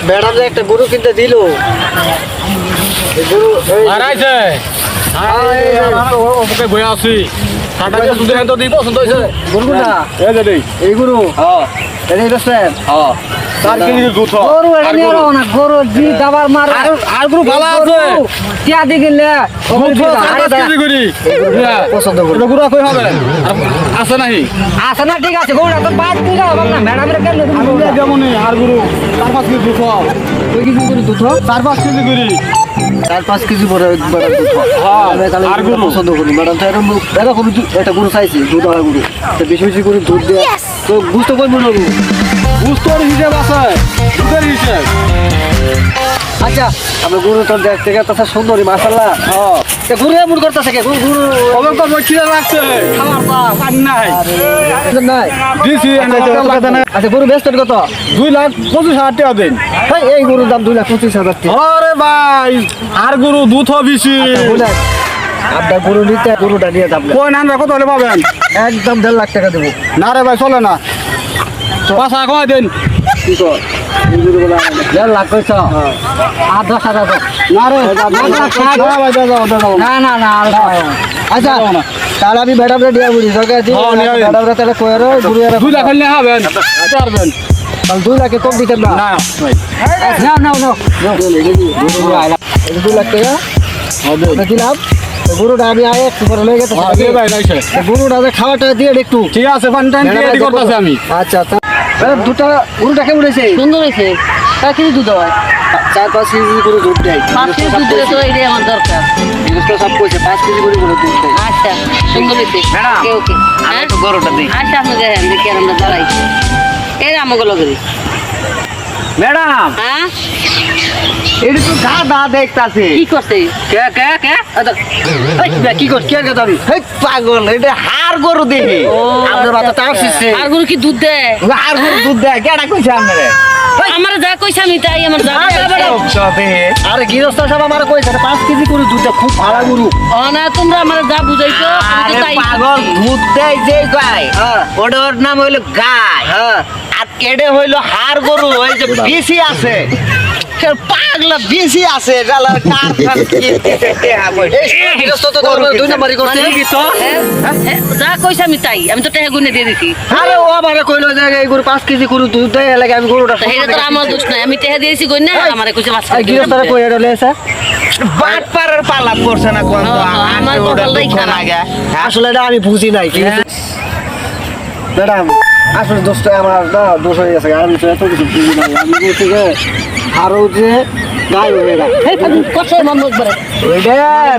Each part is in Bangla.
ম্যাডাম একটা গরু কিনতে দিল গরু বয়ে আছি গরু না এই গরু এই বেচছেন গরু জি দাবার মার আর গরু ভালো আছে টিয়া দি গেলে পছন্দ করি গরু কই হবে আছে নাহি আছে না ঠিক আছে গরুটা তো 5 কেজি হবে না ম্যাডামের কেন যেমনই আর গরু 4-5 কেজি দুধ কই কেজি করে দুধ 4-5 কেজি করি 4-5 কেজি পরে একবার দুধ আর গরু পছন্দ করি ম্যাডাম তো এরকম একটা গরু চাইছি দুধ হয় গরু তো বেশি বেশি করে দুধ দেয় তো বুঝতে পারবো না বুঝতোর হিসাব আছে দুধের হিসাব আচ্ছা আমরা গরু তো দেখতে গেছে সুন্দরী মাশাআল্লাহ গরু এমন করতেছে কে গরু কবে কবে খিদে লাগছে খাবার পানি নাই নাই দিছি আচ্ছা গরু বেচতেন কত 2,25,000 টাকা দেন এই গরুর দাম 2,25,000 টাকা আরে ভাই আর গরু দুধ বেশি আপনার গরু নিতে গরুটা নিয়ে দাম কই না কত হলে পাবেন একদম 1.5 লাখ টাকা দেবো না রে ভাই চলে না পাঁচা কমাই দেন কি কর 1.5 লাখ কইছ 10,000 না রে না না না আচ্ছা তাহলে আমি ম্যাডামরে দিয়া বলি জগা দি ম্যাডামরে তাহলে কইরো গরু 2 লাখ হলে হবেন পারবেন তাহলে 2 লাখে কম দিতেন না না না 2 লাখ টাকা হবে দিলাম গরুটা আমি আয় একটু পরে লয়ে গেছে ভাই লাইছে গরুটা খাওয়াটা দিয়ে একটু ঠিক আছে পানি টাইম রেডি করতেছি আমি আচ্ছা দুটা গরুটা কেমন হয়েছে সুন্দর হয়েছে তা কিছু দুধ হয় 4-5 কেজি করে দুধ দেয় 5 কেজি দুধ দিলে তো এটাই আমার দরকার জিনিসটা সব কইছে 5 কেজি করে দুধ দেয় আচ্ছা সুন্দর হয়েছে ওকে ওকে আমি তো গরুটা দিই আচ্ছা আপনি দেখেন দেখি আর আমরা দাঁড়াই এই আমাগুলো করি ম্যাডাম হ্যাঁ এটা তো গাধা দেখতাছে কি করছে কে কে কে কি করছ কে কে দাবি এই পাগল এটা হাড় গরু দেখি আপনার মাথা টাকা শিখছে আর গরু কি দুধ দেয় হাড় গরু দুধ দেয় কেডা কইছে আপনারে আমার যা কইছে আমি তাই আমার যা আরে গৃহস্থ সব আমার কইছে 5 কেজি করে দুধ দেয় খুব ভালো গরু ও না তোমরা আমার যা বুঝাইছো আমি তো তাই পাগল দুধ দেয় যে গায় ওটার নাম হইলো গায় আর কেডে হইলো হাড় গরু ওই যে বেশি আছে পাগলা বেশি আছে গালার কার গৃহস্থ তো 2 নম্বরই করছে কি তো যা কইছে আমি তাই আমি তো টাকা গুনে দিয়ে দিছি আরে ও আমারে কইলো যে এই গরু 5 কেজি করে দুধ দেয় লাগে আমি গরুটা এটা তো আমার দোষ নাই আমি টাকা দিয়েছি গইনা আমারে কইছে মাছ এই গৃহস্থরা কই এডলে আছে বাট পারের পালা করছে না কোন তো আমার কপালটাই খারাপ আসলে এটা আমি বুঝি নাই কি ম্যাডাম আসলে দোষটা আমার না দোষ হয়ে গেছে আমি তো এত কিছু বুঝি নাই আমি বলছি যে আরো যে গায় হয়ে গেল কত নম্বর করে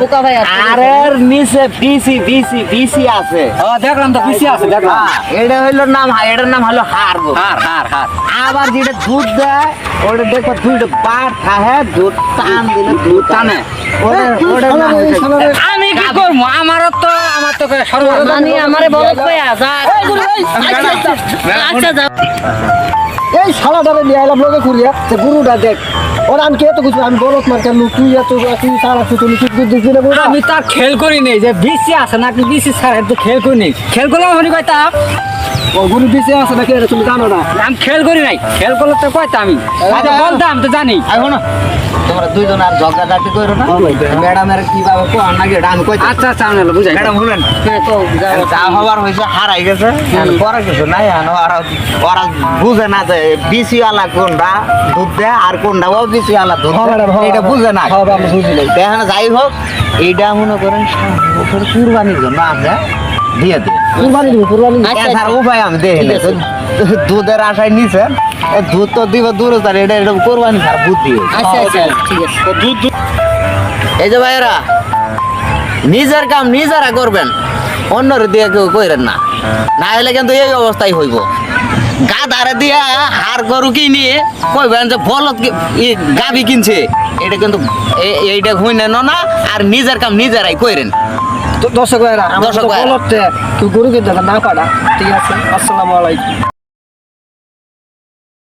বোকা ভাই আরের নিচে বিসি আছে দেখলাম তো পিসি আছে দেখলাম এটা হইলো নাম এটার নাম হলো হাড় আবার যেটা দুধ দেয় ওটা দেখো দুইটা বাট খায় দুধ টান দিলে দুধ টানে আমি কি করবো আমার তো সর্বদানি আমারে বলত পায়া যা আচ্ছা যাও এই শালাটারে নিয়ে এলাম লোকে ঘুরিয়া যে গুরুটা দেখ ওরা আমি কে তো কিছু আমি বলত মার কেন তুই তুই সারা তুমি ঠিক দিলে আমি তার খেল করি নেই যে বিসি আছে নাকি বিসি ছাড়া তো খেল করি নেই খেল করলে আমি কইতা ও গুরু পিছিয়ে আছে নাকি এটা তুমি জানো না আমি খেল করি নাই খেল করলে তো কইতা আমি বলতাম তো জানি না তোমরা দুইজন আর ঝগড়াঝাটি করো না ম্যাডামের কিভাবে কো নাকি এটা আমি কইতা আচ্ছা আচ্ছা আমি বুঝাই ম্যাডাম শুনেন যা হবার হয়েছে হারাই গেছে পরে কিছু নাই ওরা বুঝে না যে বিসি আলা কোনটা দুধ দেয় আর কোনটা ও বিসি আলা দুধ এটা বুঝে না দেখেন যাই হোক এইটা মনে করেন কুরবানির জন্য আছে দিয়ে দিন কুরবানি এছাড়া উপায় আমি দেখি দুধের আশায় নিছেন দুধ তো দিব দূরে তার এটা কোরবানি ছাড়া বুদ্ধি আচ্ছা আচ্ছা ঠিক আছে দুধ এই যে ভাইয়েরা নিজের কাম নিজেরা করবেন অন্যরে দিয়ে কেউ কইরেন না না হলে কিন্তু এই অবস্থায় হইব গাধারে দিয়া হাড় গরু কিনে কইবেন যে বলদ গাভি কিনছে এটা কিন্তু এইটা হইনে না আর নিজের কাম নিজেরাই কইরেন দর্শক ভাইয়েরা দর্শক ভাইয়েরা গরু কিনতে না পাড়া ঠিক আছে আসসালামু আলাইকুম